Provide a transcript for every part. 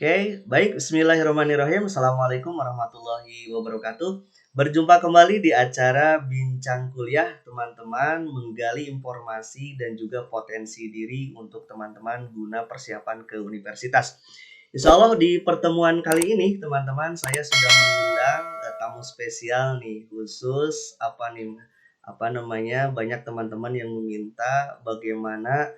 Oke, baik. Bismillahirrahmanirrahim. Assalamualaikum warahmatullahi wabarakatuh. Berjumpa kembali di acara Bincang Kuliah, teman-teman menggali informasi dan juga potensi diri untuk teman-teman guna persiapan ke universitas. Insya Allah di pertemuan kali ini, teman-teman, saya sudah mengundang tamu spesial nih, khusus apa namanya, banyak teman-teman yang meminta bagaimana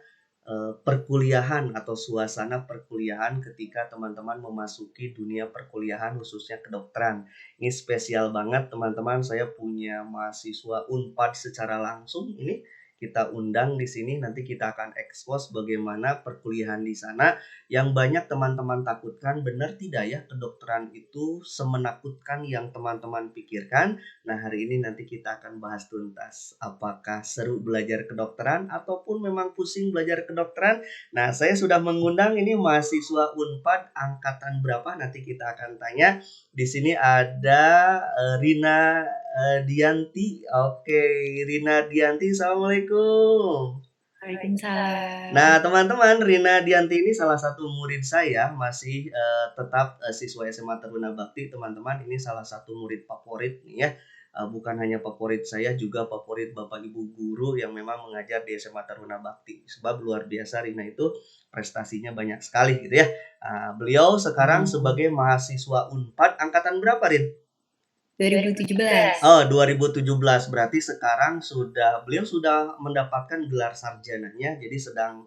perkuliahan atau suasana perkuliahan ketika teman-teman memasuki dunia perkuliahan khususnya kedokteran. Ini spesial banget teman-teman, saya punya mahasiswa Unpad secara langsung ini kita undang di sini, nanti kita akan expose bagaimana perkuliahan di sana yang banyak teman-teman takutkan. Benar tidak ya kedokteran itu semenakutkan yang teman-teman pikirkan? Nah, hari ini nanti kita akan bahas tuntas. Apakah seru belajar kedokteran ataupun memang pusing belajar kedokteran? Nah, saya sudah mengundang ini mahasiswa Unpad angkatan berapa? Nanti kita akan tanya. Di sini ada Rina Dianti. Oke, Rina Dianti, Assalamualaikum. Waalaikumsalam. Nah, teman-teman, Rina Dianti ini salah satu murid saya, masih tetap siswa SMA Taruna Bakti, teman-teman. Ini salah satu murid favorit nih ya. Bukan hanya favorit saya, juga favorit Bapak Ibu guru yang memang mengajar di SMA Taruna Bakti. Sebab luar biasa Rina itu prestasinya banyak sekali gitu ya. Beliau sekarang sebagai mahasiswa Unpad angkatan berapa, Rin? 2017. Oh, 2017 berarti sekarang beliau sudah mendapatkan gelar sarjananya, jadi sedang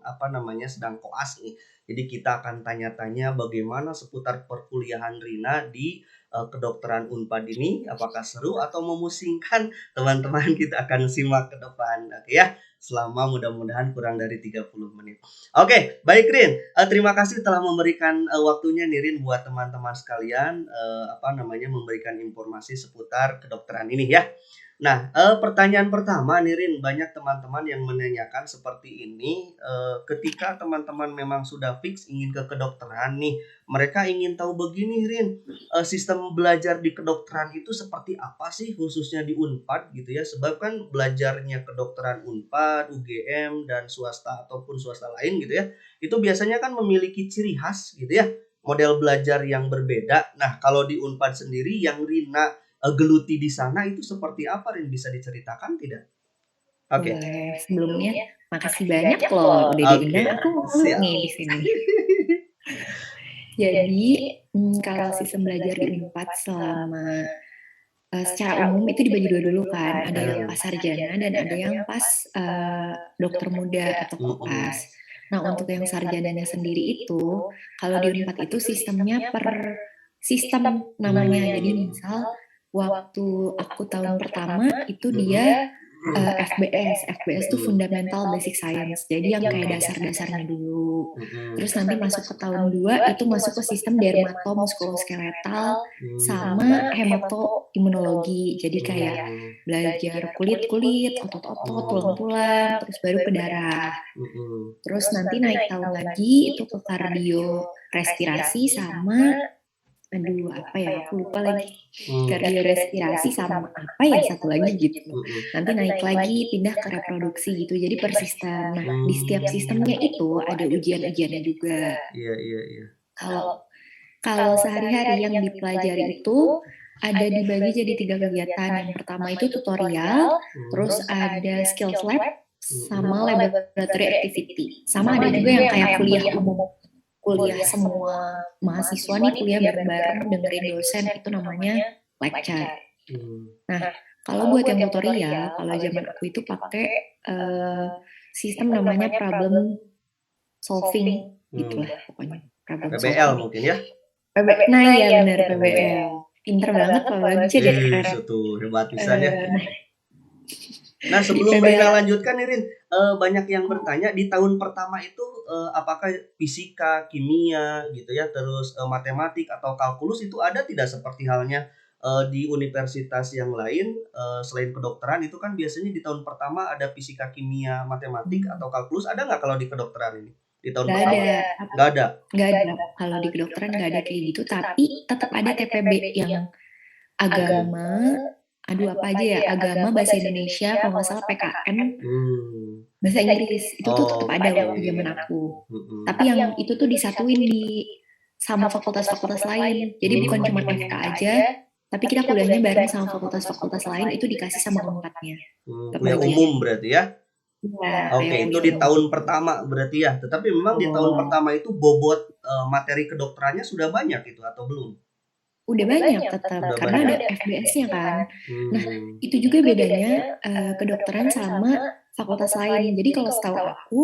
koas nih. Jadi kita akan tanya-tanya bagaimana seputar perkuliahan Rina di kedokteran Unpad ini, apakah seru atau memusingkan? Teman-teman kita akan simak ke depan. Oke ya, selama mudah-mudahan kurang dari 30 menit. Oke, baik Rin. Terima kasih telah memberikan waktunya nih Rin buat teman-teman sekalian memberikan informasi seputar kedokteran ini ya. Nah, pertanyaan pertama nih Rin, banyak teman-teman yang menanyakan seperti ini, ketika teman-teman memang sudah fix ingin ke kedokteran nih, mereka ingin tahu begini Rin, sistem belajar di kedokteran itu seperti apa sih khususnya di Unpad gitu ya, sebab kan belajarnya kedokteran Unpad, UGM, dan swasta ataupun swasta lain gitu ya, itu biasanya kan memiliki ciri khas gitu ya, model belajar yang berbeda. Nah, kalau di Unpad sendiri yang Rina geluti di sana itu seperti apa Rin, bisa diceritakan tidak? Oke. Boleh. Sebelumnya makasih banyak loh udah diundang. Aku malu Siap. nih di sini. Jadi, kalau sistem belajar di Unpad selama secara umum itu dibagi dua dulu kan. Ada yang pas sarjana dan ada yang pas dokter muda atau koas. Nah, untuk yang sarjananya sendiri itu, kalau di Unpad itu sistemnya per sistem namanya. Jadi misal waktu aku tahun pertama itu dia FBS. FBS tuh Fundamental Basic Science. Jadi yang kayak dasar-dasarnya dulu. Terus nanti masuk ke tahun 2 itu masuk ke sistem dermatomuskuloskeletal sama hematoimunologi. Jadi kayak belajar kulit-kulit, otot-otot, tulang-tulang, terus baru ke darah. Terus nanti naik tahun lagi itu ke kardio respirasi sama apa ya, aku lupa lagi. Kardio respirasi sama apa ya satu lagi gitu. Nanti naik lagi pindah ke reproduksi gitu. Jadi per sistem. Nah, di setiap sistemnya itu ada ujian-ujiannya juga. Iya. Kalau sehari-hari yang dipelajari itu ada dibagi jadi 3 kegiatan. Yang pertama itu tutorial, terus ada skills lab, sama laboratory activity. Sama ada juga yang kayak kuliah umum. Kuliah semua mahasiswa nih kuliah bareng-bareng dengerin dosen itu namanya lecture. Nah, kalau buat yang tutorial, kalau zaman aku itu pakai sistem namanya problem solving gitulah pokoknya. Problem PBL solving. mungkin ya? Nah iya benar PBL. Pinter banget Pak Bagja jadi keren. Itu hebat pisannya. Nah, sebelum Rina lanjutkan nih Rin, banyak yang bertanya di tahun pertama itu apakah fisika, kimia gitu ya, terus matematik atau kalkulus itu ada tidak seperti halnya di universitas yang lain selain kedokteran itu kan biasanya di tahun pertama ada fisika, kimia, matematik atau kalkulus, ada nggak kalau di kedokteran ini? Di tahun pertama? Nggak ada. Nggak ada. Kalau di kedokteran nggak ada kayak gitu, tapi tetap ada TPB yang agama, apa aja ya, agama, bahasa Indonesia, kalau nggak salah PKN, bahasa Inggris, itu tuh tetap ada waktu zaman aku. Tapi yang itu tuh disatuin di sama fakultas-fakultas lain. Jadi bukan cuma FK aja, tapi kita kita kuliahnya kuliahnya bareng bareng sama sama fakultas-fakultas fakultas-fakultas lain, lain itu itu dikasih dikasih sama sama Unpadnya, Kuliah kebagian. umum berarti ya? Iya, Oke, kayak itu kuliah di umum. tahun pertama berarti ya. Tetapi memang di tahun Betul. pertama itu bobot materi kedokterannya sudah banyak itu atau belum? Udah banyak tetap, Udah karena banyak. ada FBS-nya kan. Nah, Hmm. itu juga bedanya kedokteran sama fakultas lain. Jadi kalau setahu aku,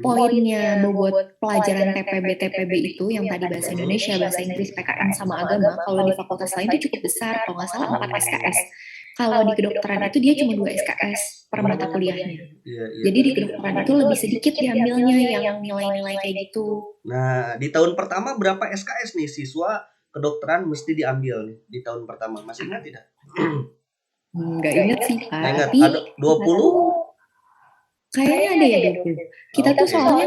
poinnya bobot pelajaran TPB-TPB itu yang tadi bahasa Indonesia, bahasa Inggris, PKN sama agama, kalau di fakultas lain itu cukup besar, kalau nggak salah 4 SKS. Kalau di kedokteran itu dia cuma 2 SKS per mata kuliahnya. Iya, iya. Jadi di kedokteran itu lebih sedikit diambilnya yang nilai-nilai kayak gitu. Nah, di tahun pertama berapa SKS nih siswa kedokteran mesti diambil nih di tahun pertama? Masih ingat tidak? Nggak inget sih, Pak, Nggak ingat. tapi Ada 20? kayaknya ada ya 20. Kita tuh soalnya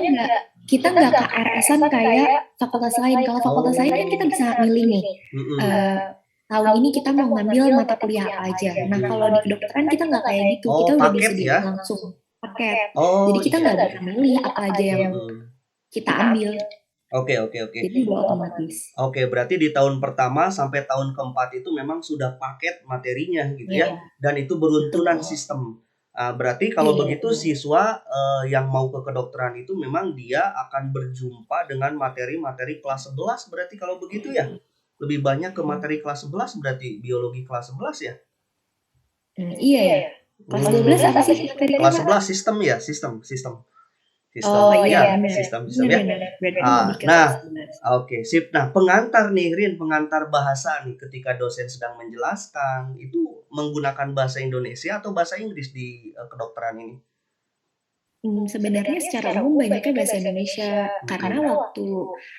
kita nggak KRS-an kayak fakultas lain. Kalau fakultas lain kan kita bisa milih nih, tahun ini kita mau ngambil mata kuliah apa aja. Nah, kalau di kedokteran kita nggak kayak gitu, kita udah paket disediain ya? langsung paket. Oh, Jadi kita nggak bisa milih apa aja yang kita ambil. Oke. Jadi udah otomatis. Oke, berarti di tahun pertama sampai tahun keempat itu memang sudah paket materinya gitu ya, dan itu beruntunan Betul. sistem. Berarti kalau Iya, begitu betul. siswa yang mau ke kedokteran itu memang dia akan berjumpa dengan materi-materi kelas 11 berarti kalau begitu ya? Lebih banyak ke materi kelas 11 berarti biologi kelas 11 ya? Iya ya. Kelas 12 apa sih materinya, Kelas Pak? 11 sistem ya, sistem. Oh iya, Ya, benar. sistem ya. Benar. Berarti lebih ke Nah, kelas 11. oke, sip. Nah, pengantar nih, Rin, pengantar bahasa nih ketika dosen sedang menjelaskan itu menggunakan bahasa Indonesia atau bahasa Inggris di kedokteran ini? Sebenarnya secara umum banyaknya bahasa Indonesia, karena waktu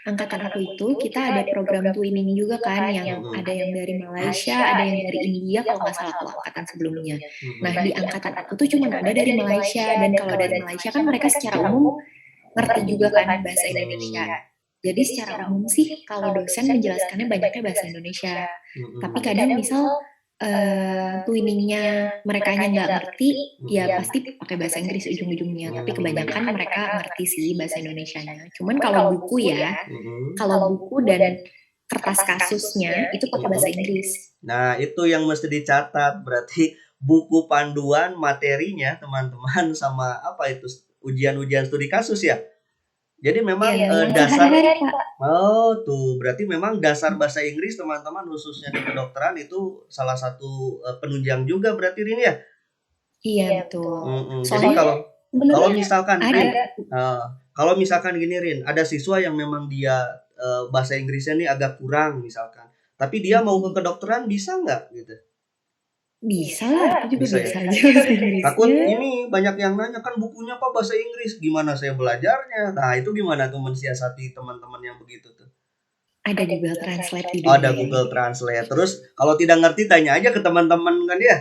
angkatan aku itu kita ada program twinning juga kan, yang ada yang dari Malaysia, ada yang dari India kalau nggak salah kalau angkatan sebelumnya. Nah, di angkatan aku tuh cuma ada dari Malaysia, dan kalau dari Malaysia kan mereka secara umum ngerti juga kan bahasa Indonesia. Jadi secara umum sih kalau dosen menjelaskannya banyaknya bahasa Indonesia. Tapi kadang misal twinningnya merekanya nggak ngerti, ya pasti pakai bahasa Inggris ujung-ujungnya. Tapi kebanyakan mereka ngerti sih bahasa Indonesianya. Cuman kalau buku ya, kalau buku dan kertas kasusnya itu pakai bahasa Inggris. Nah, itu yang mesti dicatat. Berarti buku panduan materinya teman-teman sama apa itu ujian-ujian studi kasus ya. Jadi memang dasar tuh berarti memang dasar bahasa Inggris teman-teman khususnya di kedokteran itu salah satu penunjang juga berarti Rin ya. Iya betul. Jadi kalau misalkan Rin, ada. kalau misalkan gini Rin, ada siswa yang memang dia bahasa Inggrisnya nih agak kurang misalkan, tapi dia mau ke kedokteran bisa nggak gitu? Bisa lah, aku juga Bisa ya? biasa aja bahasa Inggrisnya. Takut ini banyak yang nanya kan bukunya apa bahasa Inggris, gimana saya belajarnya? Nah itu gimana tuh mensiasati teman-teman yang begitu tuh? Ada Google Translate di Oh, ada dunia Google Translate. Terus kalau tidak ngerti tanya aja ke teman-teman kan ya?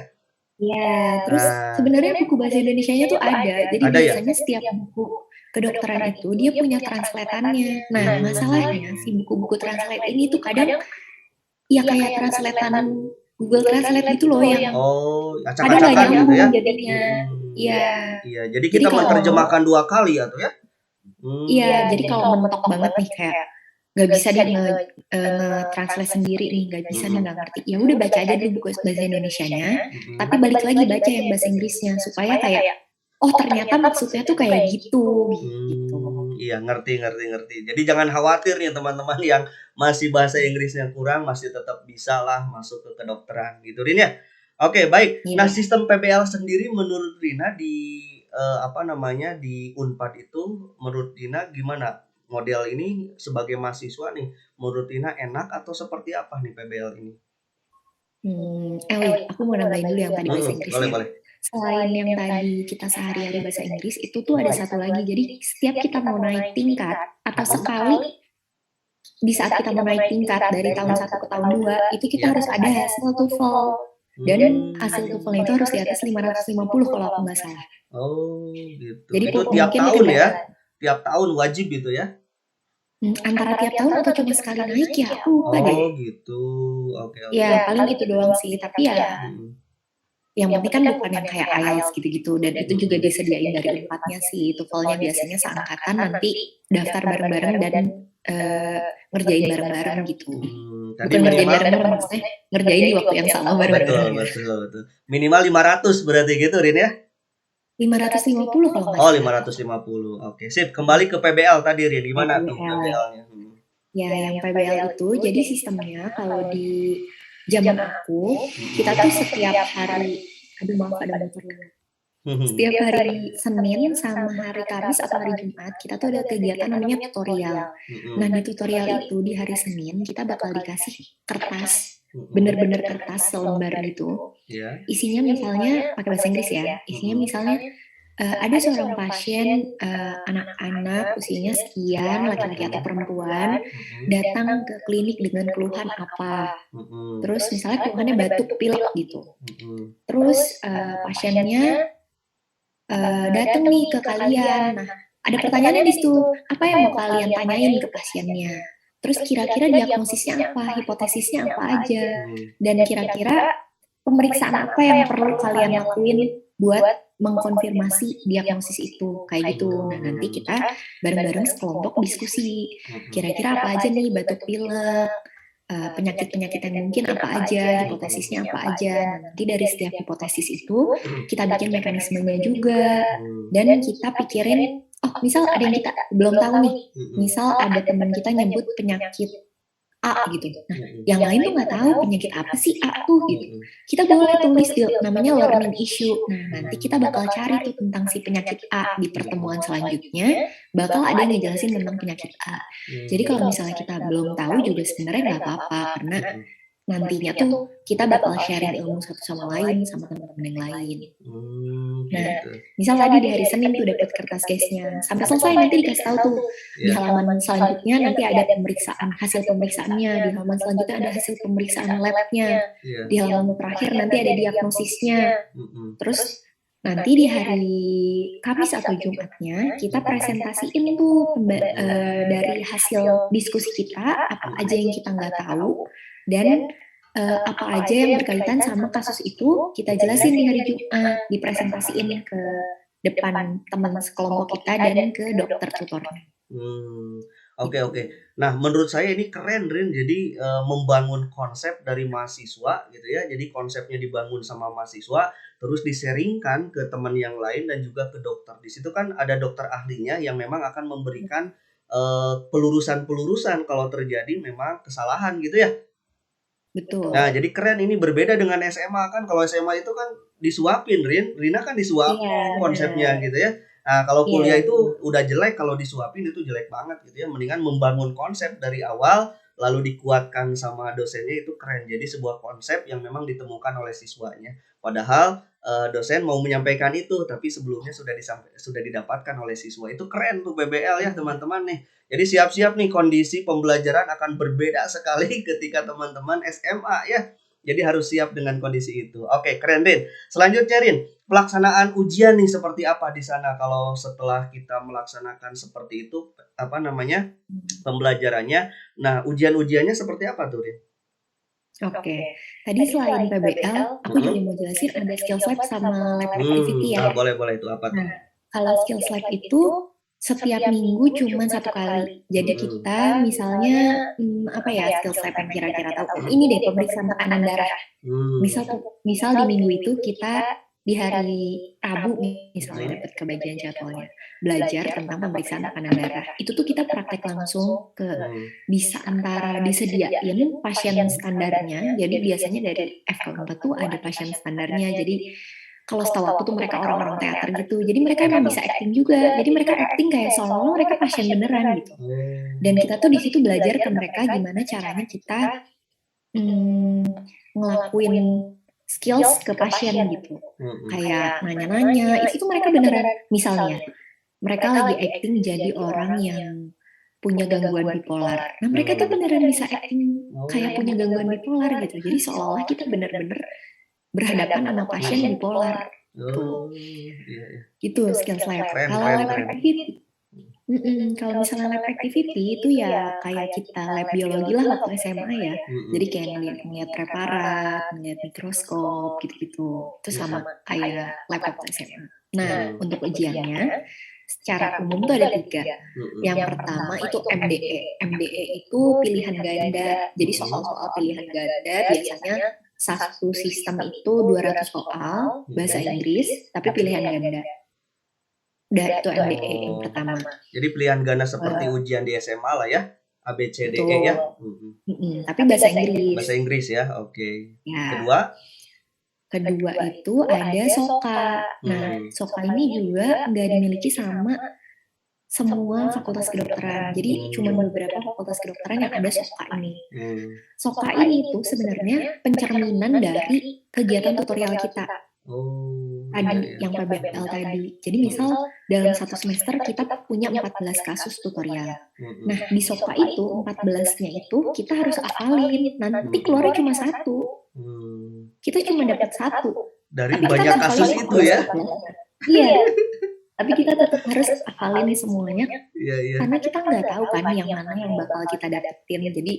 Iya, terus sebenarnya buku bahasa Indonesianya tuh ada. Jadi Ada ya? biasanya setiap buku kedokteran itu dia punya translatannya. Nah, masalahnya si buku-buku translate ini tuh kadang ya kayak translatean Google Translate gitu loh yang kadang nggak acak-acakan gitu ya? nyambung jadinya. Iya. Iya, jadi kita menerjemahkan 2 kali atau ya? Iya, jadi kalau mentok banget nih kayak nggak bisa dia nge-translate sendiri nih, nggak bisa nih, nggak ngerti. Ya udah baca aja dulu buku bahasa Indonesianya, tapi balik lagi baca yang bahasa Inggrisnya supaya kayak oh ternyata maksudnya tuh kayak gitu. Iya, ngerti. Jadi jangan khawatir nih teman-teman yang masih bahasa Inggrisnya kurang, masih tetap bisa lah masuk ke kedokteran gitu Rin ya. Oke, baik. Nah, sistem PBL sendiri menurut Rina di di Unpad itu menurut Rina gimana? Model ini sebagai mahasiswa nih, menurut Rina enak atau seperti apa nih PBL ini? Aku mau nambahin dulu yang tadi bahasa Inggrisnya. Boleh. Selain yang tadi kita sehari-hari bahasa Inggris, itu tuh ada satu lagi. Jadi setiap kita mau naik tingkat atau sekali di saat kita mau naik tingkat dari tahun 1 ke tahun 2, itu kita harus ada hasil TOEFL. Dan hasil TOEFL-nya itu harus di atas 550 kalau aku nggak salah. Oh, gitu. Jadi itu tiap tahun ya? Tiap tahun wajib gitu ya? Antara tiap tahun atau cuma sekali naik ya, aku lupa deh. Oh gitu, oke. Ya paling itu doang sih, tapi ya yang penting kan bukan yang kayak IELTS gitu-gitu, dan itu juga disediain dari Unpadnya sih, TOEFL-nya biasanya seangkatan nanti daftar bareng-bareng dan ngerjain bareng-bareng gitu. Tadi Bukan ngerjain minimal bareng-bareng, maksudnya ngerjain di waktu yang sama betul bareng-bareng. betul betul. Minimal 500 berarti gitu, Rin, ya? 550 kalau nggak Oh, salah. 550. Oke, sip. Kembali ke PBL tadi, Rin. Ya, Gimana tuh PBL. PBL-nya? Ya, yang PBL itu jadi sistemnya kalau di zaman aku, kita tuh setiap hari, aduh maaf ada motor lewat. Setiap hari Senin sama hari Kamis atau hari Jumat, kita tuh ada kegiatan namanya tutorial. Nah, di tutorial itu di hari Senin kita bakal dikasih kertas, bener-bener kertas selembar gitu. Ya. Isinya misalnya pakai bahasa Inggris ya. Isinya misalnya ada seorang pasien anak-anak usianya sekian, laki-laki atau perempuan, datang ke klinik dengan keluhan apa. Terus misalnya keluhannya batuk, pilek gitu. Terus pasiennya datang nih ke kalian. Nah, ada pertanyaannya di situ. Apa yang mau kalian tanyain ke pasiennya? Terus kira-kira diagnosisnya apa? Hipotesisnya apa aja? Dan kira-kira pemeriksaan apa yang perlu kalian lakuin buat mengkonfirmasi diagnosis itu? Kayak gitu. Nah, nanti kita bareng-bareng sekelompok diskusi. Kira-kira apa aja nih batuk pilek? Penyakit-penyakit yang mungkin apa aja, hipotesisnya apa aja. Nah, nanti dari setiap hipotesis itu kita bikin mekanismenya juga dan kita pikirin, oh misal ada yang kita belum tahu nih, misal ada teman kita nyebut penyakit A gitu. Nah, yang lain tuh nggak tahu penyakit apa sih A tuh gitu. Kita boleh tulis di namanya learning issue. Nah, nanti kita bakal cari tuh tentang si penyakit A di pertemuan selanjutnya, bakal ada yang ngejelasin tentang penyakit A. Jadi kalau misalnya kita belum tahu juga sebenarnya nggak apa-apa karena nantinya tuh kita bakal sharing ilmu satu sama lain sama teman-teman yang lain. Nah, Gitu. misal tadi di hari Senin tuh dapat kertas case-nya, sampai selesai nanti dikasih tahu tuh di halaman selanjutnya nanti ada pemeriksaan hasil pemeriksaannya, di halaman selanjutnya ada hasil pemeriksaan lab-nya, Iya. di halaman terakhir nanti ada diagnosisnya. Terus nanti di hari Kamis atau Jumatnya kita presentasiin tuh dari hasil diskusi kita apa aja yang kita nggak tahu dan apa aja yang berkaitan sama kasus itu kita jelasin di hari Jumat, dipresentasiin ke depan teman sekelompok kita dan ke dokter tutornya. Oke oke. Nah, menurut saya ini keren, Rin. Jadi, membangun konsep dari mahasiswa gitu ya. Jadi konsepnya dibangun sama mahasiswa, terus di-sharing-kan ke teman yang lain dan juga ke dokter. Di situ kan ada dokter ahlinya yang memang akan memberikan, pelurusan-pelurusan kalau terjadi memang kesalahan gitu ya. Betul. Nah, jadi keren ini berbeda dengan SMA kan, kalau SMA itu kan disuapin, Rina kan disuapin Iya, konsepnya benar. gitu ya. Nah, kalau kuliah Iya. itu udah jelek kalau disuapin itu jelek banget gitu ya, mendingan membangun konsep dari awal lalu dikuatkan sama dosennya itu keren. Jadi sebuah konsep yang memang ditemukan oleh siswanya. Padahal, dosen mau menyampaikan itu, tapi sebelumnya sudah didapatkan oleh siswa. Itu keren tuh PBL ya teman-teman nih. Jadi siap-siap nih kondisi pembelajaran akan berbeda sekali ketika teman-teman SMA ya. Jadi harus siap dengan kondisi itu. Oke, keren Rin. Selanjutnya Rin, pelaksanaan ujian nih seperti apa di sana kalau setelah kita melaksanakan seperti itu apa namanya? Pembelajarannya. Nah, ujian-ujiannya seperti apa tuh Rin? Oke. Tadi selain PBL, aku juga mau jelasin ada skills lab sama lab activity ya. Boleh boleh itu apa tuh? Nah, kalau skills lab itu setiap minggu cuma satu kali. Jadi kita misalnya, apa ya skills lab yang kira-kira tahu, ini deh pemeriksaan tekanan darah. Misal di minggu itu kita di hari Rabu misalnya dapat kebagian jadwalnya, belajar tentang pemeriksaan tekanan darah. Itu tuh kita praktek langsung bisa antara disediain pasien standarnya, jadi biasanya dari F-Keempat tuh ada pasien standarnya. Jadi kalau setahu aku tuh mereka orang-orang teater gitu. Jadi mereka emang bisa acting juga. Jadi mereka acting kayak seolah-olah mereka pasien beneran gitu. Dan kita tuh di situ belajar ke mereka gimana caranya kita ngelakuin skills ke pasien gitu. Kayak nanya-nanya, itu tuh mereka beneran misalnya mereka lagi acting jadi orang yang punya gangguan bipolar. Nah, mereka tuh beneran bisa acting kayak punya gangguan bipolar gitu. Jadi seolah-olah kita bener-bener berhadapan sama pasien bipolar. Tuh. Iya iya. Gitu skills lab. Keren Kalau keren lab keren. activity, kalau misalnya lab activity itu ya kayak kita lab biologi lah waktu SMA ya. Jadi kayak ngeliat preparat, ngeliat mikroskop gitu-gitu. Itu sama kayak lab waktu SMA. Nah, untuk ujiannya secara umum tuh ada 3. Mhm. Yang pertama itu MDE. MDE itu pilihan ganda. Jadi Mhm. soal-soal pilihan ganda biasanya satu sistem itu 200 soal bahasa Mhm. Inggris, tapi pilihan ganda. Udah itu MDE yang Oh, pertama. jadi pilihan ganda seperti ujian di SMA lah ya? A, B, C, D, E Betul. ya? Mhm. Tapi bahasa Inggris. Bahasa Inggris ya, oke. Ya. Kedua? Kedua itu ada SOKA. Nah, Mhm. SOKA ini juga nggak dimiliki sama semua fakultas kedokteran. Jadi cuma Mmm. beberapa fakultas kedokteran yang ada SOKA ini. Mmm. SOKA ini tuh sebenarnya pencerminan dari kegiatan tutorial kita. Oh, iya Tadi, iya. yang PBML tadi. Jadi Mhm. misal dalam 1 semester kita punya 14 kasus tutorial. Mhm. Nah, di SOKA itu 14-nya itu kita harus hafalin, nanti keluarnya Mhm. cuma 1. Mmm. Kita cuma dapat 1, Dari tapi kita banyak harus hafalin kasus itu ya? 14-14-nya. Iya, tapi kita tetap harus hafalin nih semuanya, Iya iya. karena kita nggak tahu kan yang mana yang bakal kita dapetin. Jadi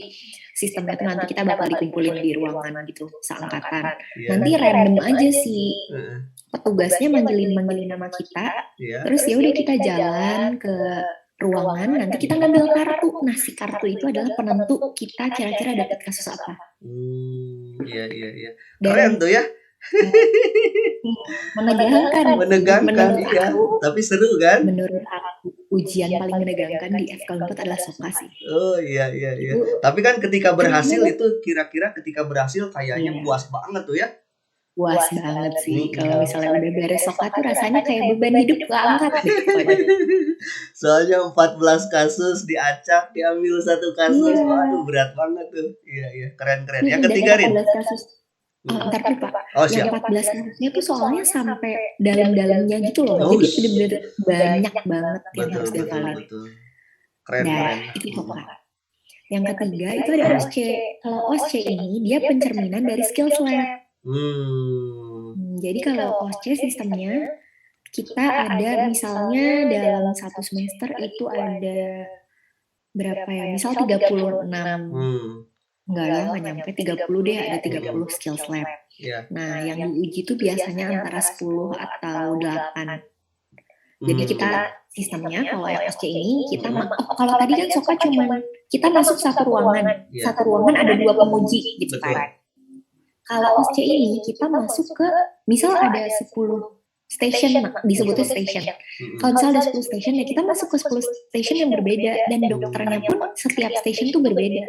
sistemnya tuh nanti kita bakal dikumpulin di ruangan gitu, seangkatan. Iya. Nanti random aja si Heeh. petugasnya manggilin nama kita, Iya. terus ya udah kita jalan ke ruangan, nanti kita ngambil kartu. Nah, si kartu itu adalah penentu kita kira-kira dapat kasus apa. Iya iya iya. Keren Dan tuh ya. menegangkan sih, Menegangkan, iya, tapi seru kan? menurut aku ujian paling menegangkan di FK4 adalah SOKA sih. Oh, iya iya iya. Itu Tapi kan ketika keren berhasil banget. itu kira-kira ketika berhasil kayaknya Iya, puas banget tuh ya? puas banget sih kalau Mhm. misalnya udah beres SOKA tuh rasanya kayak beban hidup keangkat deh pokoknya. Soalnya 14 kasus diacak, diambil 1 kasus, Iya, waduh berat banget tuh. Iya iya, keren keren. Yang dan ketiga, Rin? 14 kasus Mhm. entar dulu, Pak. Oh, Yang siap. 14 kasusnya tuh soalnya sampai dalam-dalamnya gitu loh. Oh, Jadi bener-bener banyak banget yang betul harus betul dihafalin. betul. Keren Dah, keren. itu Mhm. SOKA. Yang ketiga itu ada OSC. Kalau OSC ini dia pencerminan dari skills lab. Mmm. Jadi kalau OSC sistemnya kita ada misalnya dalam 1 semester itu ada berapa ya, misal 36, Mmm. enggak lah, nggak nyampe 30 deh, ada 30 Mhm. skills lab. Iya. Nah, yang diuji tuh biasanya antara 10 atau 8. Jadi Mmm. kita sistemnya kalau yang OSC ini kita Mhm. kalau tadi kan SOKA cuman kita masuk satu ruangan. Iya. Satu ruangan ada 2 penguji gitu Betul. kan. Kalau OSC ini kita masuk ke misal ada 10 station, disebutnya station. Mhm. Kalau misal ada 10 station ya kita masuk ke 10 station yang berbeda dan dokternya pun setiap station tuh berbeda.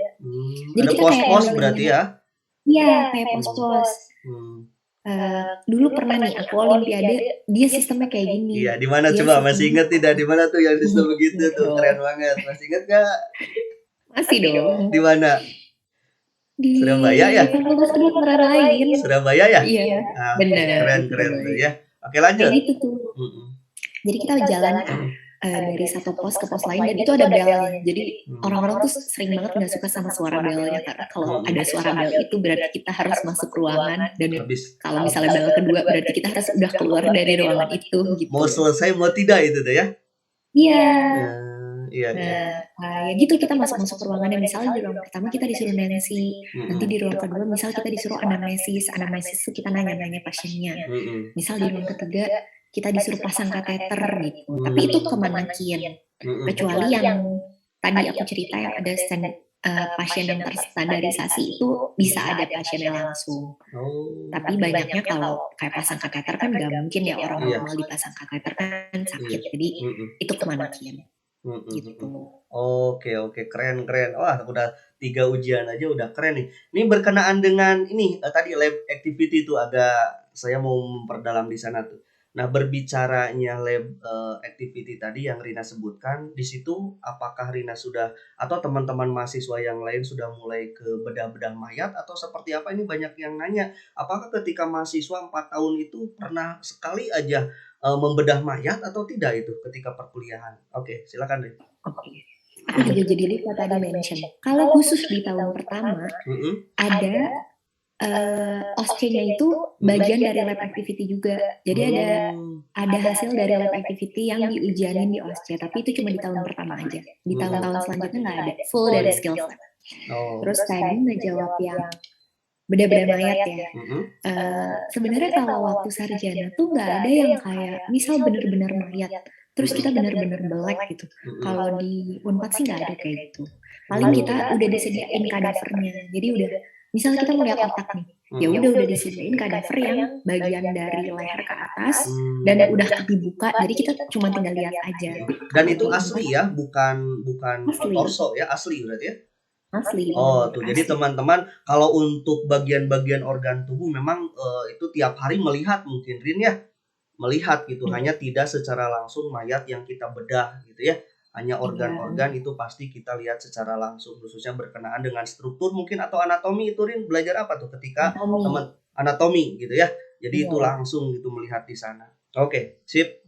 Jadi Ada kita kayak pos-pos berarti milih-milih. ya? Iya, kayak pos-pos. Mmm. Dulu pernah nih aku olimpiade, dia sistemnya kayak gini. Iya, di mana Dia coba? Masih sistemnya inget tidak di mana tuh yang sistem begitu inget tuh? Keren dong. banget. Masih inget nggak? Masih dong. Di mana? Di Surabaya ya? fakultas kedokteran lain. Surabaya ya? Iya, Ah, bener keren di keren tuh Surabaya. ya. Oke Kayak lanjut. gitu tuh. Mhm. Jadi kita jalan dari satu pos ke pos lain dan itu ada belnya. Jadi orang-orang tuh sering banget nggak suka sama suara belnya karena kalau ada suara bel itu berarti kita harus masuk ruangan dan Habis. kalau misalnya bel kedua berarti kita harus udah keluar dari ruangan itu Mau gitu. selesai mau tidak itu tuh ya? Iya. Iya iya. Ya gitu kita masuk ke ruangan dan misalnya di ruang pertama kita disuruh Nancy, nanti di ruang kedua misal kita disuruh anamnesis. Anamnesis itu kita nanya-nanya pasiennya. Mhm. Misal di ruang ketiga kita disuruh pasang kateter gitu. Tapi itu kemanakian. Kecuali yang tadi aku cerita yang ada pasien yang terstandarisasi itu bisa ada pasiennya langsung. Oh. Tapi banyaknya kalau kayak pasang kateter kan nggak mungkin ya orang Iya. normal dipasang kateter kan sakit. Jadi Mhm. itu kemanakian gitu. Oke oke, keren keren. Wah, udah 3 ujian aja udah keren nih. Ini berkenaan dengan ini, tadi lab activity tuh agak saya mau memperdalam di sana tuh. Nah, berbicaranya lab, activity tadi yang Rina sebutkan, di situ apakah Rina sudah atau teman-teman mahasiswa yang lain sudah mulai ke bedah-bedah mayat atau seperti apa? Ini banyak yang nanya, apakah ketika mahasiswa 4 tahun itu pernah sekali aja, membedah mayat atau tidak itu ketika perkuliahan? Oke, silakan Rin. Oke. Aku juga jadi lupa tadi mention. Kalau khusus di tahun pertama Mhm. ada OSCE-nya itu bagian dari lab activity juga. Jadi ada hasil dari lab activity yang diujianin di OSCE, tapi itu cuma di tahun pertama aja. Di tahun-tahun selanjutnya nggak ada, full dari skills lab. Oh. Terus tadi ngejawab yang bedah-bedah mayat ya. Sebenarnya kalau waktu sarjana tuh nggak ada yang kayak misal bener-bener mayat. terus Mhm. kita benar-benar melek gitu. Mhm. Kalau di Unpad sih nggak ada kayak gitu. Paling kita udah disediain kadavernya. Jadi udah misal kita mau lihat otak nih, ya Mhm. udah disediain kadaver yang bagian dari leher ke atas dan Mmm. udah dibuka, jadi kita cuma tinggal lihat aja. Dan Kalau itu di Unpad asli ya, bukan asli, torso ya, asli berarti ya? asli, Oh, bener-bener tuh jadi asli. teman-teman kalau untuk bagian-bagian organ tubuh memang, itu tiap hari melihat mungkin Rin ya? Melihat gitu, Iya, hanya tidak secara langsung mayat yang kita bedah gitu ya. Hanya iya, organ-organ itu pasti kita lihat secara langsung, khususnya berkenaan dengan struktur mungkin atau anatomi itu Rin belajar apa tuh ketika anatomi. teman anatomi gitu ya. Jadi itu Iya, langsung gitu melihat di sana. Oke, sip.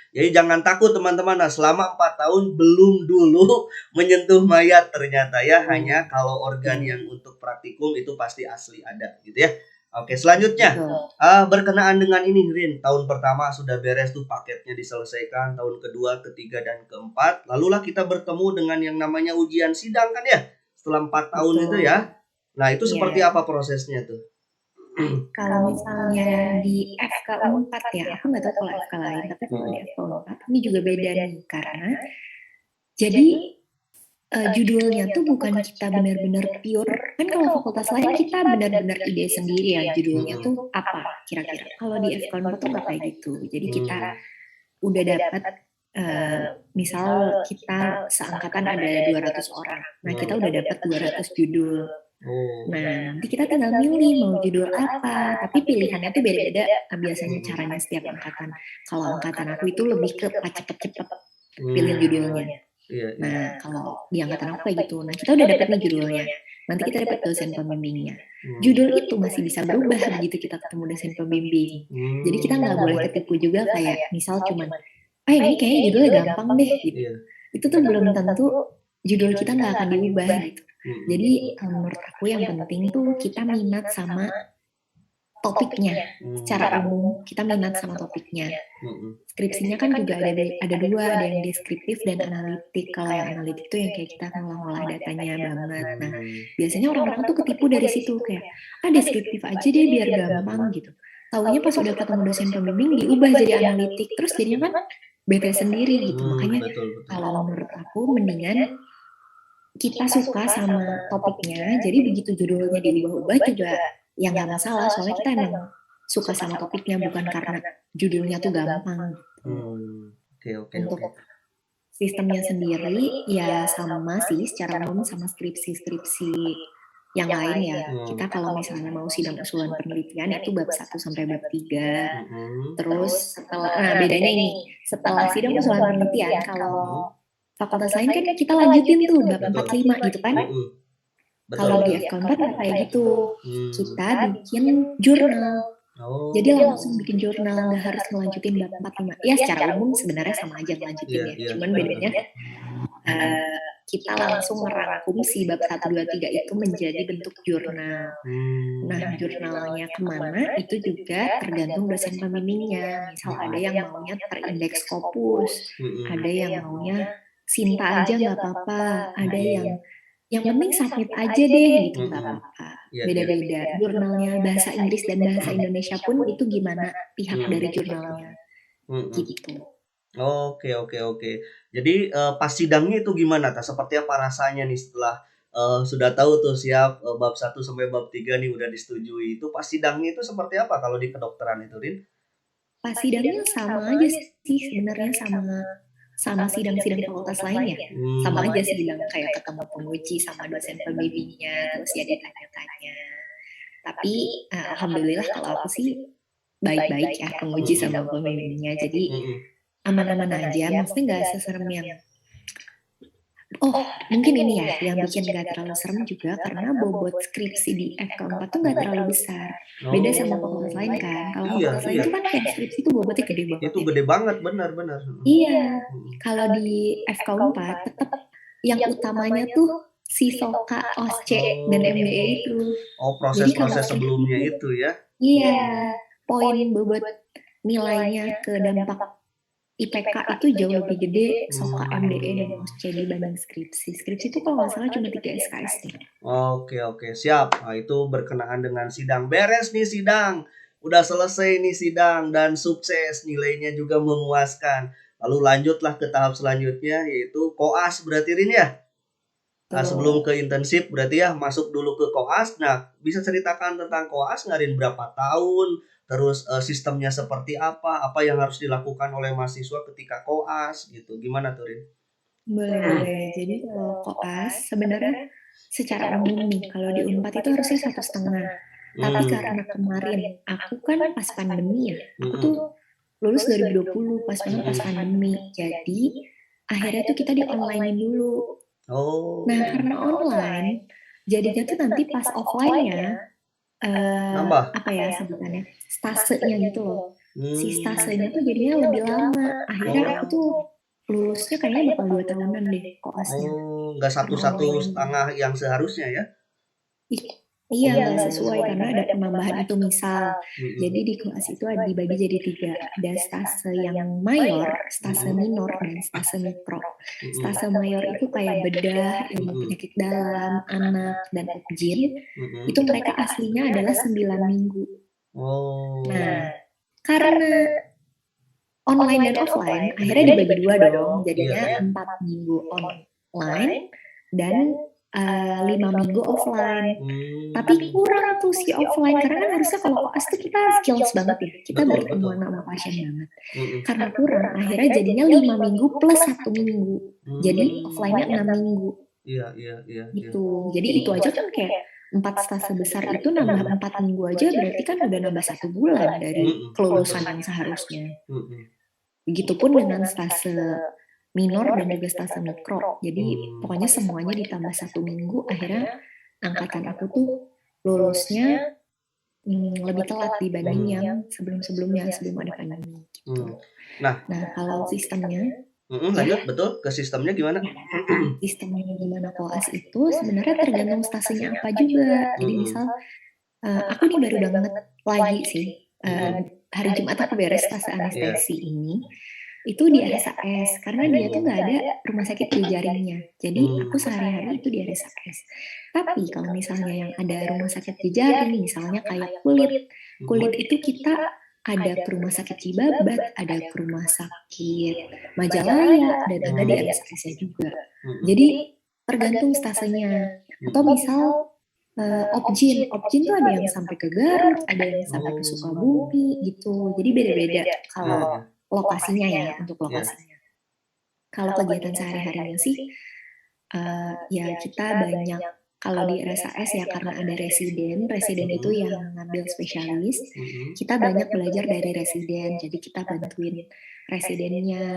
Jadi jangan takut teman-teman. Nah, selama 4 tahun belum dulu menyentuh mayat ternyata ya, hanya kalau organ yang untuk praktikum itu pasti asli ada gitu ya. Oke, selanjutnya betul. berkenaan dengan ini Rin, tahun pertama sudah beres tuh paketnya diselesaikan, tahun kedua, ketiga, dan keempat, lalulah kita bertemu dengan yang namanya ujian sidang kan ya? Setelah 4 tahun itu Betul, ya. Nah, itu iya. seperti apa prosesnya tuh? Kalau misalnya di FK4 ya, aku nggak tahu kalau FK lain, tapi kalau di Mhm. FK4 ini juga beda nih, karena jadi, judulnya tuh bukan kita benar-benar pure kan kalau fakultas lain kita benar-benar ide sendiri ya, judulnya tuh Mhm. apa kira-kira. Kalau di FK4 tuh nggak kayak gitu. Jadi kita Mmm. udah dapat, misal kita seangkatan ada 200 orang. Nah, kita udah dapat 200 judul. Oh. Nah, nanti kita tinggal milih mau judul apa, tapi pilihannya tuh beda-beda, biasanya caranya setiap angkatan. Kalau angkatan aku itu lebih ke cepet-cepet pilih judulnya. Iya, iya. Nah, kalau di angkatan aku kayak gitu. Nah, kita udah dapet nih judulnya. Nanti kita dapat dosen pembimbingnya. Mmm. Judul itu masih bisa berubah begitu kita ketemu dosen pembimbing. Jadi kita Mmm. nggak boleh ketipu juga kayak misal cuman, ah ini kayaknya judulnya gampang deh gitu. Iya. Itu tuh belum tentu judul kita nggak akan diubah gitu. Jadi Mhm. menurut aku yang penting tuh kita minat sama topiknya. Secara Mmm. umum kita minat sama topiknya. Mhm. Skripsinya kan juga ada dua, ada yang deskriptif dan analitik. Kalau yang analitik tuh yang kayak kita ngolah-ngolah datanya banget. Nah, Mmm. biasanya orang-orang tuh ketipu dari situ kayak, ah deskriptif aja deh biar gampang gitu. Taunya pas udah ketemu dosen pembimbing diubah jadi analitik, terus jadinya kan bete sendiri gitu. Makanya Betul, betul. kalau menurut aku mendingan kita suka sama topiknya, jadi begitu judulnya diubah-ubah juga ya nggak masalah, soalnya kita emang suka sama topiknya bukan karena judulnya tuh gampang gitu. Oke, oke, oke. Untuk sistemnya sendiri ya sama sih secara umum sama skripsi-skripsi yang lain ya. Mmm. Kita kalau misalnya mau sidang usulan penelitian itu bab 1 sampai bab 3. Mhm. Terus setelah nah bedanya ini, setelah sidang usulan penelitian Mhm. kalau fakultas lain kan kita lanjutin tuh bab Betul. 4, 5 gitu kan. Mhm. Betul, Kalau di betul. FK4 nggak kayak gitu. Mmm. Kita bikin jurnal. Jadi Oh. langsung bikin jurnal, nggak harus ngelanjutin bab 4, 5. Ya secara umum sebenarnya sama aja Iya, ngelanjutinnya. iya, Cuman betul. bedanya kita langsung merangkum si bab 1, 2, 3 itu menjadi bentuk jurnal. Nah, Mmm. jurnalnya kemana itu juga tergantung dosen pembimbingnya. Misal ada yang maunya terindeks Scopus, Mhm. ada yang maunya Sinta aja nggak apa-apa, ada yang penting submit aja deh gitu nggak Mhm. apa-apa. Iya, iya. Beda-beda. Jurnalnya bahasa Inggris dan bahasa Indonesia pun itu gimana pihak dari jurnalnya Mhm. gitu. Oke, oke, oke. Jadi, pas sidangnya itu gimana, Kak? Seperti apa rasanya nih setelah, sudah tahu tuh siap, bab 1 sampai bab 3 nih udah disetujui, itu pas sidangnya itu seperti apa kalau di kedokteran itu, Rin? Pas sidangnya sama aja sih sebenarnya sama sama sidang-sidang fakultas lain ya. Sama aja sidang kayak ketemu penguji sama dosen pembimbingnya, terus ya ditanya-tanya. Tapi, alhamdulillah kalau aku sih baik-baik ya penguji sama pembimbingnya, jadi aman-aman aja, maksudnya nggak seserem yang oh mungkin ini ya yang bikin nggak terlalu serem juga karena bobot skripsi di FK4 tuh nggak terlalu besar. Beda sama fakultas lain kan, kalau Iya, fakultas lain iya. tuh kan kayak skripsi tuh bobotnya gede banget Itu ya. gede banget, benar, benar. Iya, kalau di FK4 tetap yang utamanya tuh si SOKA, OSCE, dan MBE itu. Oh, Jadi kalau proses-proses skripsi sebelumnya tuh itu ya? iya, poin bobot nilainya ke dampak IPK itu jauh lebih gede SOKA, MDE, dan OSCE dibanding skripsi. Skripsi itu kalau nggak salah cuma 3 SKS deh. Oke, oke, siap. Nah, itu berkenaan dengan sidang. Beres nih sidang. Udah selesai nih sidang dan sukses, nilainya juga memuaskan. Lalu lanjutlah ke tahap selanjutnya yaitu koas berarti Rin ya? Sebelum Betul. ke intensif berarti ya masuk dulu ke koas. Nah, bisa ceritakan tentang koas nggak Rin? Berapa tahun? Terus, sistemnya seperti apa? Apa yang harus dilakukan oleh mahasiswa ketika koas gitu, gimana tuh Rin? Boleh boleh. Jadi kalau koas sebenarnya secara umum nih, kalau di Unpad itu harusnya 1,5. Tapi karena kemarin aku kan pas pandemi ya, aku tuh Mhm. lulus 2020 pas banget pas pandemi. Jadi akhirnya tuh kita di-online-in dulu. Nah, Oh. karena online, jadinya tuh nanti pas offline-nya, Nambah? apa ya sebutannya, stasenya gitu loh. Si Mmm. stasenya tuh jadinya lebih lama. Akhirnya aku tuh Oh. lulusnya kayaknya bakal 2 tahunan deh koasnya, Oh, nggak satu karena satu online ini. setengah yang seharusnya ya? Ih, iya nggak sesuai karena ada penambahan itu misal. Jadi Mhm. di kelas itu dibagi jadi 3, ada stase yang mayor, stase Mhm. minor, dan stase mikro. Mhm. Stase mayor itu kayak bedah, ilmu Mhm. penyakit dalam, anak, dan obgyn, itu Mhm. mereka aslinya adalah 9 minggu. Nah, Oh. karena online dan offline, akhirnya dibagi 2 dong, Iya jadinya iya. 4 minggu online dan, 5 minggu offline. Tapi Mmm. kurang tuh si offline, karena kan harusnya kalau koas tuh kita skills banget ya, kita Betul betul. bertemuan sama pasien banget. Mhm. Karena kurang, akhirnya jadinya 5 minggu plus 1 minggu. Jadi offline-nya 6 minggu, Iya iya iya iya. gitu. Jadi itu aja kan kayak 4 stase besar itu nambah 4 minggu aja berarti kan udah nambah 1 bulan dari Mhm. kelulusan yang seharusnya. Mhm. Begitupun dengan stase minor dan juga stase mikro. Jadi Mmm. pokoknya semuanya ditambah 1 minggu, akhirnya angkatan aku tuh lulusnya lebih telat dibanding yang sebelum-sebelumnya, sebelum ada pandemi gitu. Mmm. Nah, Nah, kalau sistemnya ya, lanjut, betul, ke sistemnya gimana? ya sistemnya gimana koas itu sebenarnya tergantung stasinya apa juga. Jadi misal, Mhm. aku nih baru banget lagi sih, Mhm. hari Jumat aku beres stase Iya. anestesi ini, itu di RSAS karena dia tuh nggak ada rumah sakit jejaringnya. Jadi aku Mmm. sehari-hari itu di RSAS. Tapi kalau misalnya yang ada rumah sakit jejaring, misalnya kayak kulit, kulit Mhm. itu kita ada ke rumah sakit Cibabat, ada ke rumah sakit Majalaya, dan ada di RSAS-nya juga. Mhm. Jadi tergantung stasenya. Atau Mhm. misal Opjin, Opjin tuh ada yang sampai ke Garut, ada yang sampai ke Oh. Sukabumi gitu. Jadi beda-beda Iya kalau iya. lokasinya ya, untuk Iya. lokasinya. Kalau kegiatan sehari-harinya sih, ya kita banyak kalau di RSAS ya karena ada residen, residen itu yang ngambil spesialis, Mhm. kita banyak belajar dari residen. Jadi kita bantuin residennya,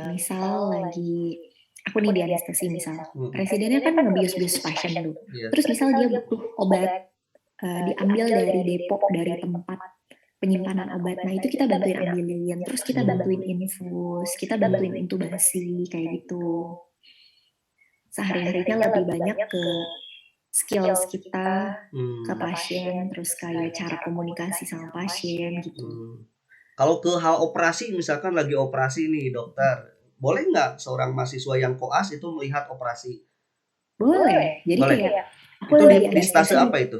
misal lagi aku nih di anestesi misal, Mhm. residennya kan ngebius-bius pasien tuh. Iya. Terus misal dia butuh obat, diambil dari depo, dari tempat penyimpanan obat. Nah, itu kita bantuin ambilin, terus kita bantuin infus, kita bantuin intubasi, kayak gitu. Sehari-harinya lebih banyak ke skills kita ke Mmm. pasien, terus kayak cara komunikasi sama pasien gitu. Mmm. Kalau ke hal operasi misalkan lagi operasi nih dokter, boleh nggak seorang mahasiswa yang koas itu melihat operasi? Boleh, jadi Boleh? kayak aku Itu lagi di stase anestesi nih, apa itu?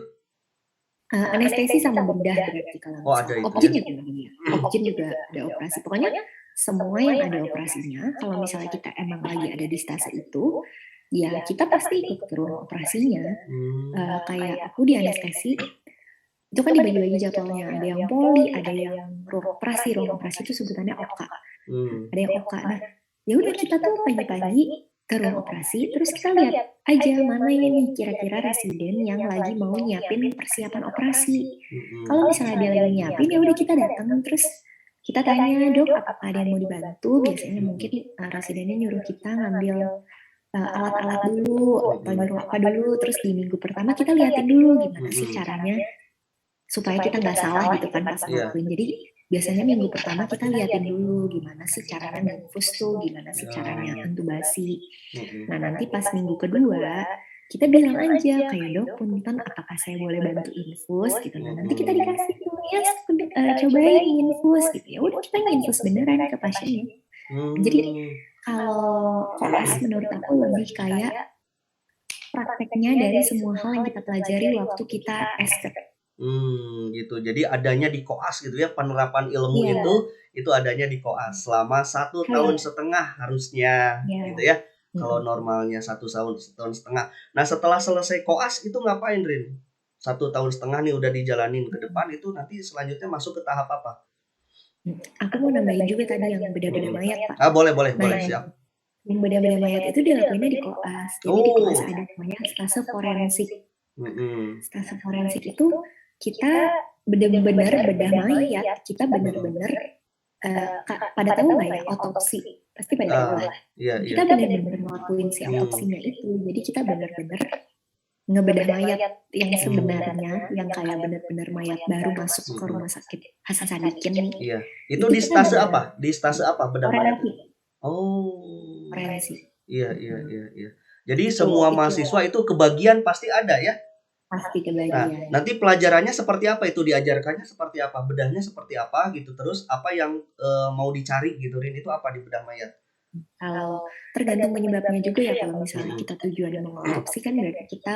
anestesi sama bedah berarti kalau Oh misal. ada itu Objin ya? juga iya, objin juga ada operasi. Pokoknya semua yang ada operasinya, kalau misalnya kita emang lagi ada di stase itu, ya kita pasti ikut ke ruang operasinya. Mmm. Kayak aku di anestesi, itu kan dibagi-bagi jadwalnya, ada yang poli, ada yang ruang operasi itu sebutannya OKA, Mmm. ada yang OKA. Nah, ya udah kita tuh pagi-pagi ke ruang operasi, terus kita lihat aja mana ini nih kira-kira residen yang lagi mau nyiapin persiapan operasi. Kalau Mhm. misalnya dia lagi nyiapin, ya udah kita datang, terus kita tanya, "Dok, apakah ada yang mau dibantu?" Biasanya mungkin, Mhm. residennya nyuruh kita ngambil alat-alat dulu, atau Mhm. nyuruh apa dulu, terus di minggu pertama kita liatin dulu gimana sih Mhm. caranya supaya kita nggak salah gitu kan pas Iya. ngelakuin. Jadi biasanya minggu pertama kita liatin dulu gimana sih caranya nginfus tuh, gimana sih caranya Oh. intubasi. Nah Mhm. nanti pas minggu kedua kita bilang aja kayak dok punten apakah saya boleh bantu infus gitu. Nah nanti kita Mhm. dikasih tuh ya cobain infus gitu. Ya udah kita nginfus beneran ke pasiennya. Jadi Mmm. kalau koas menurut aku lebih kayak prakteknya dari semua hal yang kita pelajari waktu kita esket. Gitu. Jadi adanya di koas gitu ya, penerapan ilmu Iya, itu adanya di koas selama 1,5 tahun harusnya iya, gitu ya, kalau mhm. normalnya 1 tahun 1,5 tahun. Nah setelah selesai koas itu ngapain Rin? 1,5 tahun nih udah dijalanin, ke depan itu nanti selanjutnya masuk ke tahap apa? Aku mau nambahin juga tadi yang bedah-bedah mayat, Pak. Ah, boleh boleh Nah, boleh, siap. yang bedah-bedah mayat itu dilakuinnya di koas. Jadi di koas Oh, ada namanya stase forensik. mhm, Stase forensik itu kita bener-bener bedah mayat, kita mhm. bener-bener, pada tahu nggak ya otopsi? Pasti pada tahu Ah, lah. iya iya. Kita bener-bener ngelakuin si Mmm, otopsinya itu. Jadi kita bener-bener ngebedah mayat yang mmm, sebenarnya, yang kayak bener-bener mayat baru masuk ke mhm. rumah sakit Hasan Sadikin nih, Iya. Itu itu di kita stase apa? bener-bener Di stase apa bedah mayat itu? forensik, Oh. forensik, Iya iya mhm, iya iya. Jadi semua itu mahasiswa itu kebagian pasti ada ya? pasti Nah, kebagian. nanti pelajarannya seperti apa itu? Diajarkannya seperti apa? Bedahnya seperti apa gitu? Terus apa yang, mau dicari gitu Rin, itu apa di bedah mayat? Kalau tergantung penyebabnya juga ya, kalau misalnya Mhm. kita tujuannya mengotopsi kan berarti kita,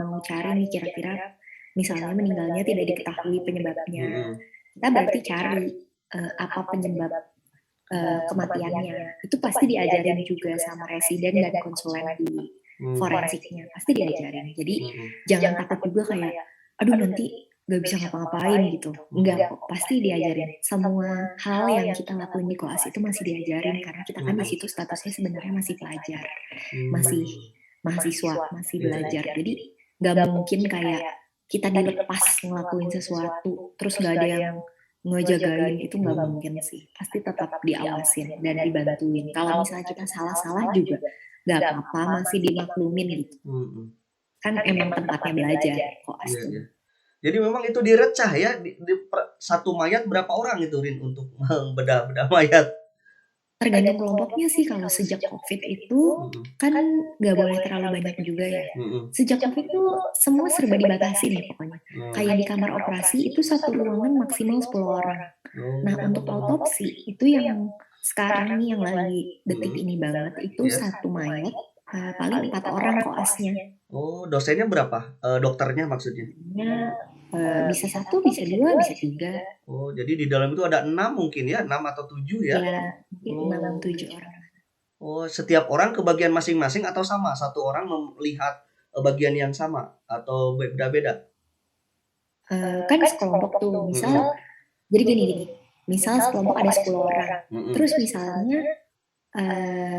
mau cari nih kira-kira misalnya meninggalnya tidak diketahui penyebabnya. Mhm. Kita berarti cari, apa penyebab, kematiannya. Itu pasti diajarin juga sama residen dan konsulen di forensiknya, pasti diajarin. Jadi Mhm. jangan takut juga kayak, "Aduh nanti nggak bisa ngapa-ngapain," gitu. Enggak kok, pasti diajarin. Semua hal yang kita lakuin di koas itu masih diajarin karena kita kan di situ statusnya sebenarnya masih pelajar, masih Mmm. mahasiswa, masih Iya iya. belajar. Jadi nggak mungkin kayak kita dilepas ngelakuin sesuatu, terus nggak ada yang ngejagain, itu nggak Mhm. mungkin sih. Pasti tetap diawasin dan dibantuin. Kalau misalnya kita salah-salah juga nggak apa-apa, masih dimaklumin gitu. Mhm. Kan emang tempatnya belajar, koas Iya tuh. iya. Jadi memang itu direcah ya, di satu mayat berapa orang itu Rin untuk bedah mayat? Tergantung kelompoknya sih, kalau sejak Covid itu Mhm. kan nggak boleh terlalu banyak juga ya. Mhm. Sejak Covid tuh semua serba dibatasi nih pokoknya. Kayak Oh. di kamar operasi itu satu ruangan maksimal 10 orang. Nah untuk Oh. autopsi itu yang sekarang nih yang lagi detik Mhm. ini banget itu Iya. satu mayat, paling 4 orang koasnya. Oh, dosennya berapa? Dokternya maksudnya? Jadinya, bisa satu, bisa 2, bisa 3. Oh, jadi di dalam itu ada 6 mungkin ya? 6 atau 7 ya? Ya mungkin 6, Oh. 7 orang. Oh, setiap orang kebagian masing-masing atau sama? Satu orang melihat, bagian yang sama atau beda-beda? Kan sekelompok tuh, misal Mhm. jadi gini, misal sekelompok ada 10 orang, Mhm. terus misalnya,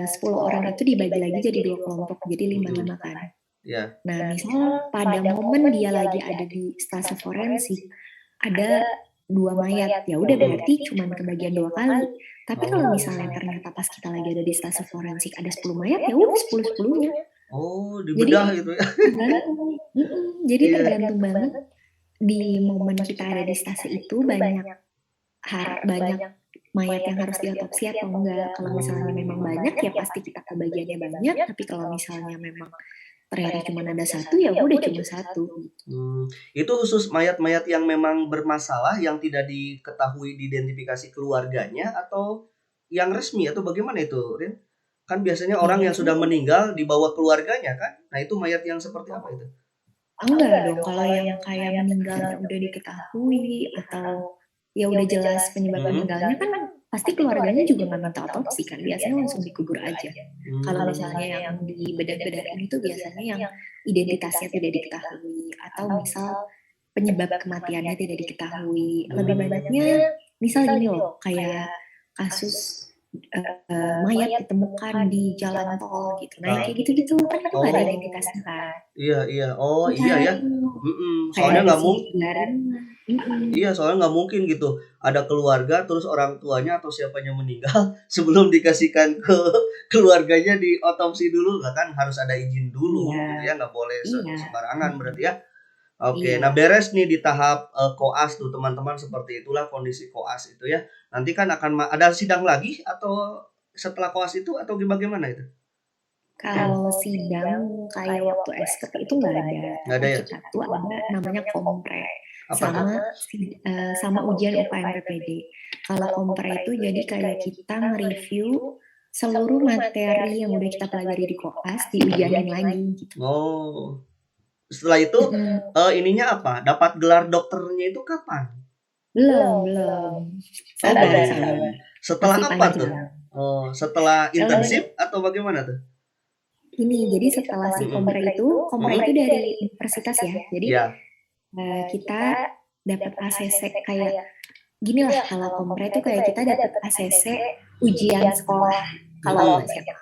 10 orang itu dibagi lagi jadi 2 kelompok, jadi 5 Mhm. 5 kan. Iya. Nah, misal pada momen dia lagi ada di stase forensik, ada 2 mayat, ya udah Mhm. berarti cuman kebagian 2 kali. Tapi kalau Oh. misalnya ternyata pas kita lagi ada di stase forensik ada 10 mayat, ya udah 10-10-nya. Oh, Jadi dibedah gitu ya? jadi Iya. tergantung banget di momen kita ada di stase itu banyak banyak mayat yang harus diotopsi atau enggak. Kalau misalnya memang Mmm. banyak, ya pasti kita kebagiannya banyak, tapi kalau misalnya memang ternyata cuma ada satu, ya udah cuma satu gitu. Itu khusus mayat-mayat yang memang bermasalah, yang tidak diketahui diidentifikasi keluarganya, atau yang resmi, atau bagaimana itu, Rin? Kan biasanya Ya orang yang sudah biasanya meninggal dibawa keluarganya kan? Nah, itu mayat yang seperti apa itu? enggak dong, kalau yang kayak meninggalnya udah diketahui atau ya udah jelas penyebab Mhm. meninggalnya kan pasti keluarganya juga nggak minta otopsi kan, biasanya langsung dikubur aja. Kalau misalnya yang di bedah-bedah ini tuh biasanya yang identitasnya tidak diketahui atau misal penyebab kematiannya tidak diketahui. Lebih banyaknya misal gini loh, kayak kasus, mayat ditemukan di jalan tol gitu. Nah yang Ah. kayak gitu-gitu kan itu nggak ada Oh. identitasnya kan. Iya iya. Oh, iya ya. Dicari kayak Soalnya dari nggak sidik jarinya, iya, soalnya nggak mungkin gitu, ada keluarga terus orang tuanya atau siapanya meninggal sebelum dikasihkan ke keluarganya diotopsi dulu, lah kan harus ada izin dulu iya, gitu ya, nggak boleh iya, sembarangan mhm, berarti ya? Oke, iya. nah beres nih di tahap, koas tuh teman-teman, seperti itulah kondisi koas itu ya. Nanti kan akan ada sidang lagi atau setelah koas itu atau bagaimana itu? Kalau sidang kayak waktu esket itu nggak ada, Nggak tapi ada ya? kita tuh ada namanya kompre Apa tuh? sama sama ujian UKM-PPD. Kalau kompre itu jadi kayak kita nge-review seluruh materi yang udah kita pelajari di koas, diujianin lagi gitu. Oh. Setelah itu, Mhm. ininya apa, dapat gelar dokternya itu kapan? Belum belum. Oh Sabar belum. sabar, Setelah masih apa tuh? panjang. Oh, setelah Kalau intensif atau bagaimana tuh? ini, jadi setelah si Mhm. Kompre itu Mhm. dari universitas ya. Jadi, Iya. kita dapat ACC kayak ginilah kalau Kompre itu kayak kita dapat ACC ujian sekolah kalau Mhm. SMA.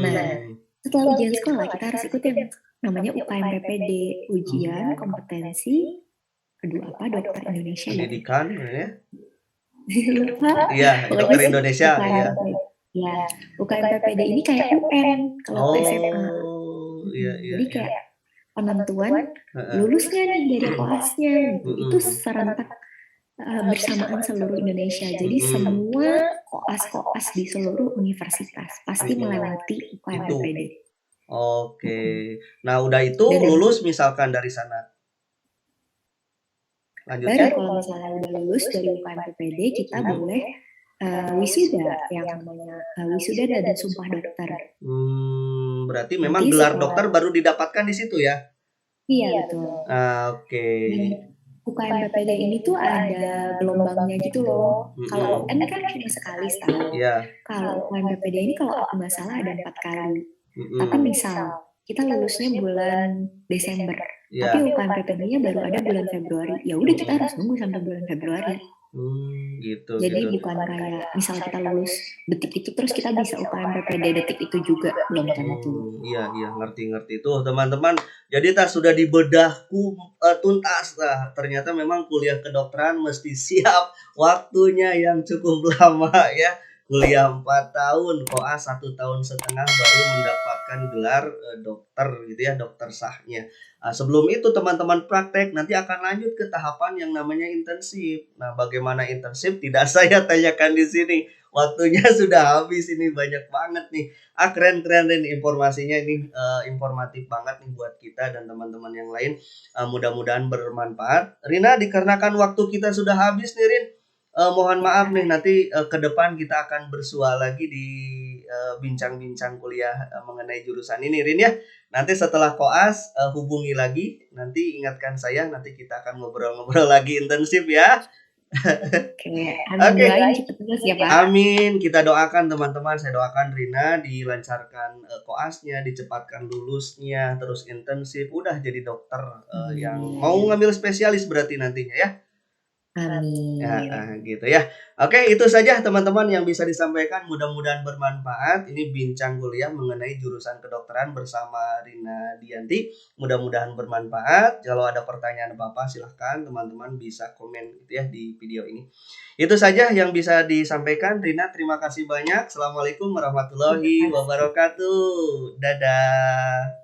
Nah, Mmm. setelah ujian sekolah kita harus ikut yang namanya UKM-PPD, ujian kompetensi, aduh apa, dokter Indonesia ya? Pendidikan ya? Lupa, Iya, pokoknya dokter sih Indonesia, iya. ya, UKM-PPD ini kayak UN kalau waktu SMA. Oh, iya iya Jadi iya. kayak penentuan Heeh. lulus nggak nih dari koasnya gitu. Itu Mhm. serentak bersamaan seluruh Indonesia. Jadi Mhm. semua koas-koas di seluruh universitas pasti Mhm. melewati Itu. UKM-PPD. Oke. Mhm. Nah, udah itu Dan lulus misalkan dari sana, baru lanjutnya? kalau misalnya udah lulus dari UKM-PPD kita boleh wisuda yang namanya wisuda dan sumpah dokter. Berarti memang Nanti gelar dokter setelah baru didapatkan di situ ya? iya betul. Ah, oke. Dan UKM-PPD ini tuh ada gelombangnya gitu loh. Kalau UN Mhm. kan cuma sekali setahun. Iya. Kalau UKM-PPD ini kalau aku nggak salah ada 4 kali. Tapi Mhm. misal kita lulusnya bulan Desember, tapi Iya. UKM-PPD-nya baru ada bulan Februari, ya udah kita harus nunggu sampai bulan Februari. Gitu Jadi gitu. bukan kayak misal kita lulus detik itu terus kita bisa UKM-PPD detik itu juga, belum tentu. Iya iya, ngerti-ngerti. Tuh teman-teman, jadi sudah dibedahku, tuntas ternyata memang kuliah kedokteran mesti siap waktunya yang cukup lama ya. Kuliah 4 tahun, koas 1,5 tahun baru mendapatkan gelar, dokter gitu ya, dokter sahnya. Sebelum itu teman-teman praktek, nanti akan lanjut ke tahapan yang namanya intensif. Nah, bagaimana intensif tidak saya tanyakan di sini, waktunya sudah habis ini, banyak banget nih. Keren keren informasinya ini, informatif banget nih buat kita dan teman-teman yang lain, mudah-mudahan bermanfaat. Rina, dikarenakan waktu kita sudah habis nih Rin, mohon maaf nih nanti, ke depan kita akan bersua lagi di, bincang-bincang kuliah, mengenai jurusan ini Rin ya. Nanti setelah koas, hubungi lagi, nanti ingatkan saya, nanti kita akan ngobrol-ngobrol lagi intensif ya. Oke, amin Oke. doain cepet lulus ya, Pak. Amin, kita doakan teman-teman, saya doakan Rina dilancarkan, koasnya, dicepatkan lulusnya, terus intensif, udah jadi dokter, yang mau Amin. ngambil spesialis berarti nantinya ya? Heeh, Amin. gitu ya. Oke, itu saja teman-teman yang bisa disampaikan, mudah-mudahan bermanfaat. Ini bincang kuliah mengenai jurusan kedokteran bersama Rina Dianti, mudah-mudahan bermanfaat. Kalau ada pertanyaan apa-apa silahkan teman-teman bisa komen gitu ya di video ini. Itu saja yang bisa disampaikan. Rina, terima kasih banyak. Assalamualaikum Terima warahmatullahi kasih. wabarakatuh. Dadah.